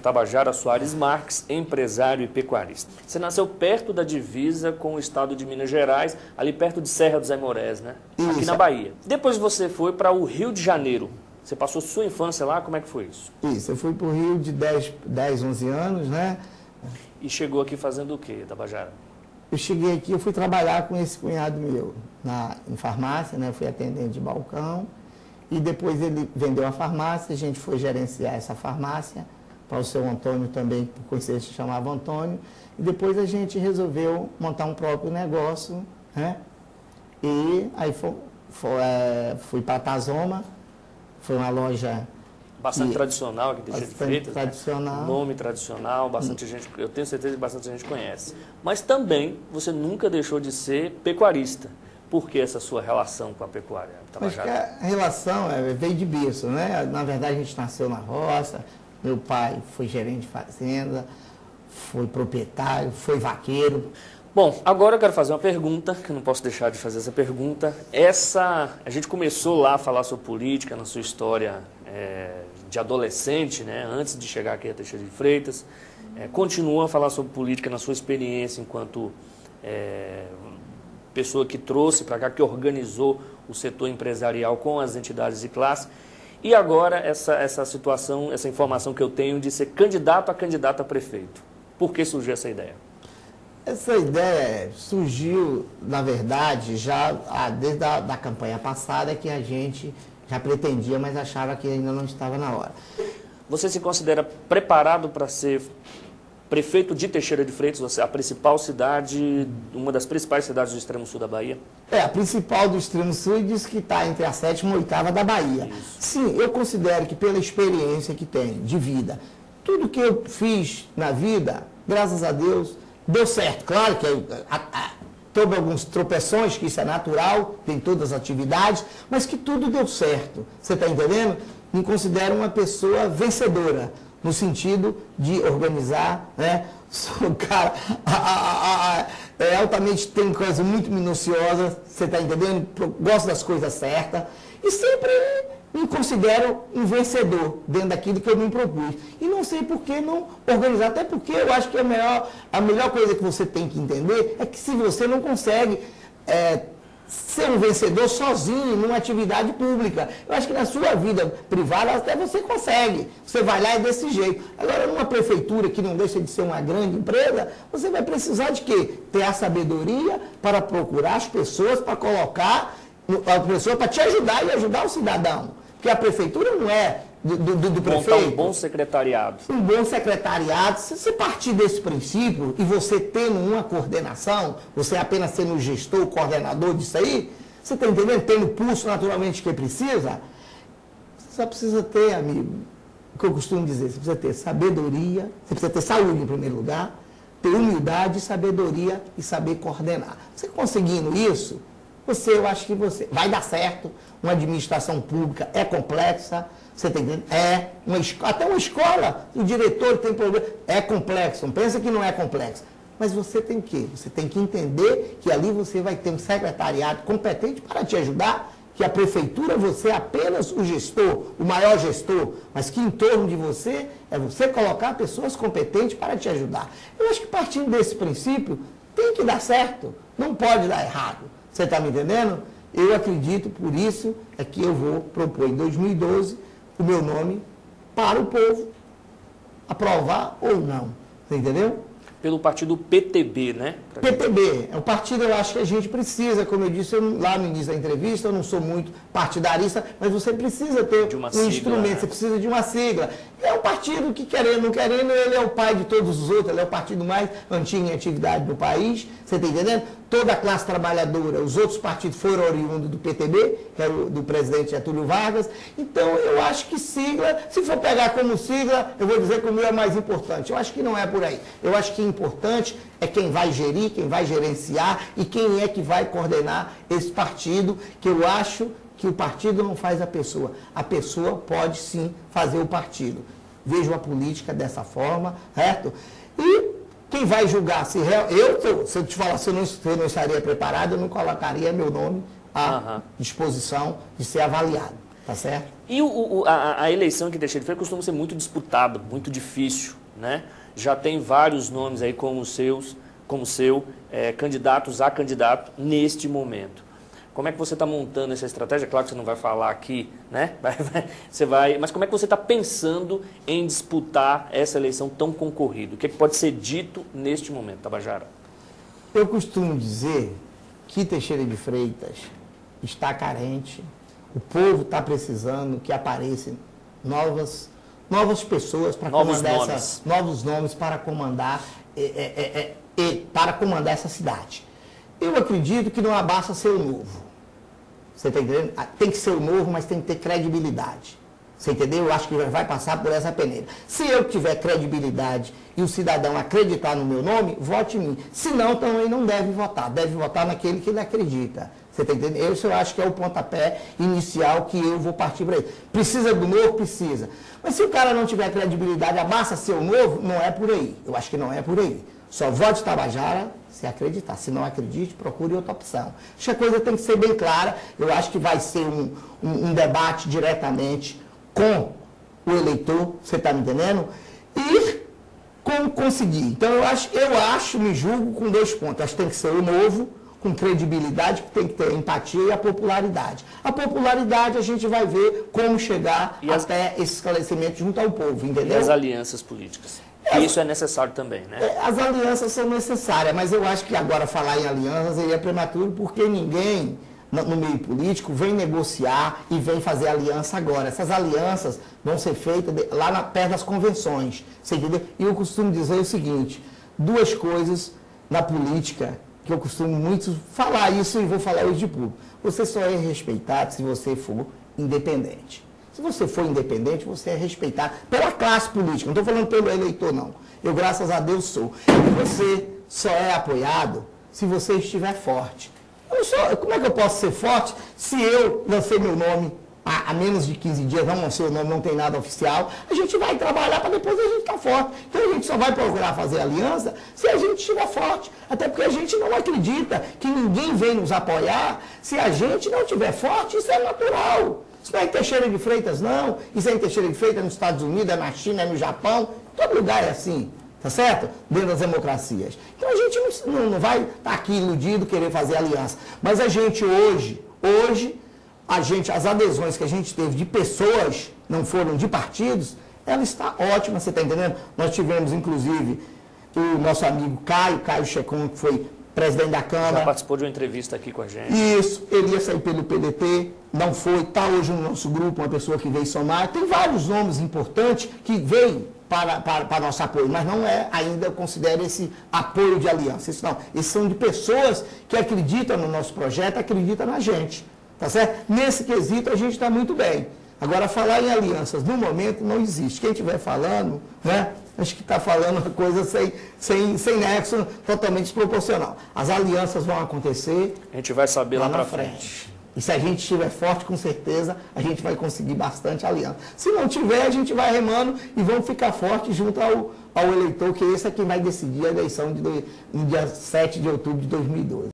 Tabajara Soares Marques, empresário e pecuarista. Você nasceu perto da divisa com o estado de Minas Gerais, ali perto de Serra dos Aimorés, né? Isso. Aqui na Bahia. Depois você foi para o Rio de Janeiro. Você passou sua infância lá, como é que foi isso? Isso, eu fui para o Rio de 10, 11 anos, né? E chegou aqui fazendo o quê, Tabajara? Eu cheguei aqui, eu fui trabalhar com esse cunhado meu em farmácia, né? Fui atendente de balcão. E depois ele vendeu a farmácia, a gente foi gerenciar essa farmácia para o seu Antônio também, por coincidência se chamava Antônio. E depois a gente resolveu montar um próprio negócio, né? E aí fui para a Tazoma, foi uma loja... Bastante tradicional aqui de Teixeira de Freitas, tradicional. Né? Nome tradicional, bastante gente, eu tenho certeza que bastante gente conhece. Mas também você nunca deixou de ser pecuarista. Por que essa sua relação com a pecuária, Tabajara? Acho que a relação veio de berço, né? Na verdade, a gente nasceu na roça, meu pai foi gerente de fazenda, foi proprietário, foi vaqueiro. Bom, agora eu quero fazer uma pergunta, que eu não posso deixar de fazer essa pergunta. A gente começou lá a falar sobre política, na sua história de adolescente, né, antes de chegar aqui a Teixeira de Freitas. Continua a falar sobre política na sua experiência enquanto pessoa que trouxe para cá, que organizou o setor empresarial com as entidades de classe. E agora essa situação, essa informação que eu tenho de ser candidato a prefeito. Por que surgiu essa ideia? Essa ideia surgiu, na verdade, já desde a campanha passada, que a gente já pretendia, mas achava que ainda não estava na hora. Você se considera preparado para ser prefeito de Teixeira de Freitas, a principal cidade, uma das principais cidades do extremo sul da Bahia? A principal do extremo sul diz que está entre a 7ª e 8ª da Bahia. Isso. Sim, eu considero que pela experiência que tenho de vida, tudo que eu fiz na vida, graças a Deus, deu certo. Claro que teve alguns tropeções, que isso é natural, tem todas as atividades, mas que tudo deu certo. Você está entendendo? Me considero uma pessoa vencedora, no sentido de organizar, né? Sou um cara altamente, tem coisas muito minuciosas, você está entendendo? Gosto das coisas certas e sempre me considero um vencedor dentro daquilo que eu me propus. E não sei por que não organizar, até porque eu acho que a melhor coisa que você tem que entender é que se você não consegue ser um vencedor sozinho numa atividade pública. Eu acho que na sua vida privada até você consegue. Você vai lá e desse jeito. Agora, numa prefeitura que não deixa de ser uma grande empresa, você vai precisar de quê? Ter a sabedoria para procurar as pessoas, para colocar a pessoa para te ajudar e ajudar o cidadão. Porque a prefeitura não é do prefeito. Montar um bom secretariado. Um bom secretariado. Se você partir desse princípio e você tendo uma coordenação, você apenas sendo o gestor, o coordenador disso aí, você está entendendo? Tendo pulso naturalmente que precisa, você só precisa ter, amigo, o que eu costumo dizer, você precisa ter sabedoria, você precisa ter saúde em primeiro lugar, ter humildade, sabedoria e saber coordenar. Você conseguindo isso, eu acho que você vai dar certo. Uma administração pública é complexa, você está entendendo? Até uma escola, o diretor tem problema, é complexo, não pensa que não é complexo. Mas você tem que Você tem que entender que ali você vai ter um secretariado competente para te ajudar, que a prefeitura, você é apenas o gestor, o maior gestor, mas que em torno de você é você colocar pessoas competentes para te ajudar. Eu acho que partindo desse princípio, tem que dar certo, não pode dar errado. Você está me entendendo? Eu acredito, por isso é que eu vou propor em 2012 o meu nome para o povo aprovar ou não. Você entendeu? Pelo partido PTB, né? PTB. É um partido, eu acho que a gente precisa, como eu disse lá no início da entrevista, eu não sou muito partidarista, mas você precisa ter um instrumento, né? Você precisa de uma sigla. É um partido que, querendo ou não querendo, ele é o pai de todos os outros, ele é o partido mais antigo em atividade do país, você está entendendo? Toda a classe trabalhadora, os outros partidos foram oriundos do PTB, que era do presidente Getúlio Vargas. Então, eu acho que sigla, se for pegar como sigla, eu vou dizer que o meu é mais importante. Eu acho que não é por aí. Eu acho que importante é quem vai gerir, quem vai gerenciar e quem é que vai coordenar esse partido, que eu acho que o partido não faz a pessoa. A pessoa pode sim fazer o partido. Vejo a política dessa forma, certo? E quem vai julgar se se eu te falar se eu não estaria preparado, eu não colocaria meu nome à disposição de ser avaliado. Tá certo? E a eleição aqui em Teixeira de Freitas costuma ser muito disputada, muito difícil, né? Já tem vários nomes aí como o seu, candidatos a candidato neste momento. Como é que você está montando essa estratégia? Claro que você não vai falar aqui, né? Mas como é que você está pensando em disputar essa eleição tão concorrida? O que é que pode ser dito neste momento, Tabajara? Eu costumo dizer que Teixeira de Freitas está carente, o povo está precisando que apareçam novas pessoas para comandar novos nomes para comandar essa cidade. Eu acredito que não basta ser o novo. Você está entendendo? Tem que ser o novo, mas tem que ter credibilidade. Você entendeu? Eu acho que vai passar por essa peneira. Se eu tiver credibilidade e o cidadão acreditar no meu nome, vote em mim. Se não, também não deve votar. Deve votar naquele que ele acredita. Você está entendendo? Esse eu acho que é o pontapé inicial que eu vou partir para ele. Precisa do novo? Precisa. Mas se o cara não tiver credibilidade, basta ser o novo, não é por aí. Eu acho que não é por aí. Só vote Tabajara se acreditar. Se não acredite, procure outra opção. Acho que a coisa tem que ser bem clara. Eu acho que vai ser um debate diretamente com o eleitor, você está me entendendo? E como conseguir. Então, me julgo com 2 pontos. Acho que tem que ser o novo, com credibilidade, que tem que ter empatia e a popularidade. A popularidade a gente vai ver como chegar até esse esclarecimento junto ao povo, entendeu? E as alianças políticas. Isso é necessário também, né? As alianças são necessárias, mas eu acho que agora falar em alianças é prematuro, porque ninguém no meio político vem negociar e vem fazer aliança agora. Essas alianças vão ser feitas lá perto das convenções, você entendeu? E eu costumo dizer o seguinte, 2 coisas na política que eu costumo muito falar isso e vou falar hoje de público. Você só é respeitado se você for independente. Se você for independente, você é respeitado pela classe política. Não estou falando pelo eleitor, não. Eu, graças a Deus, sou. E você só é apoiado se você estiver forte. Como é que eu posso ser forte se eu lancei meu nome há menos de 15 dias, não lancei o nome, não tem nada oficial? A gente vai trabalhar para depois a gente estar forte. Então a gente só vai procurar fazer aliança se a gente estiver forte. Até porque a gente não acredita que ninguém vem nos apoiar se a gente não estiver forte. Isso é natural. Isso não é em Teixeira de Freitas, não. Isso é em Teixeira de Freitas, nos Estados Unidos, é na China, é no Japão. Todo lugar é assim, tá certo? Dentro das democracias. Então a gente não vai estar aqui iludido, querer fazer aliança. Mas a gente hoje, as adesões que a gente teve de pessoas, não foram de partidos, ela está ótima, você está entendendo? Nós tivemos, inclusive, o nosso amigo Caio Checon, que foi presidente da Câmara. Já participou de uma entrevista aqui com a gente. Isso, ele ia sair pelo PDT, não foi, está hoje no nosso grupo, uma pessoa que veio somar. Tem vários nomes importantes que veio para nosso apoio, mas não é ainda, eu considero esse apoio de aliança. Isso não. Esses são de pessoas que acreditam no nosso projeto, acreditam na gente. Tá certo? Nesse quesito a gente está muito bem. Agora, falar em alianças no momento não existe. Quem estiver falando, né? Acho que está falando uma coisa sem nexo, totalmente desproporcional. As alianças vão acontecer. A gente vai saber lá para frente. E se a gente estiver forte, com certeza, a gente vai conseguir bastante aliança. Se não tiver, a gente vai remando e vamos ficar forte junto ao eleitor, que esse é quem vai decidir a eleição no dia 7 de outubro de 2012.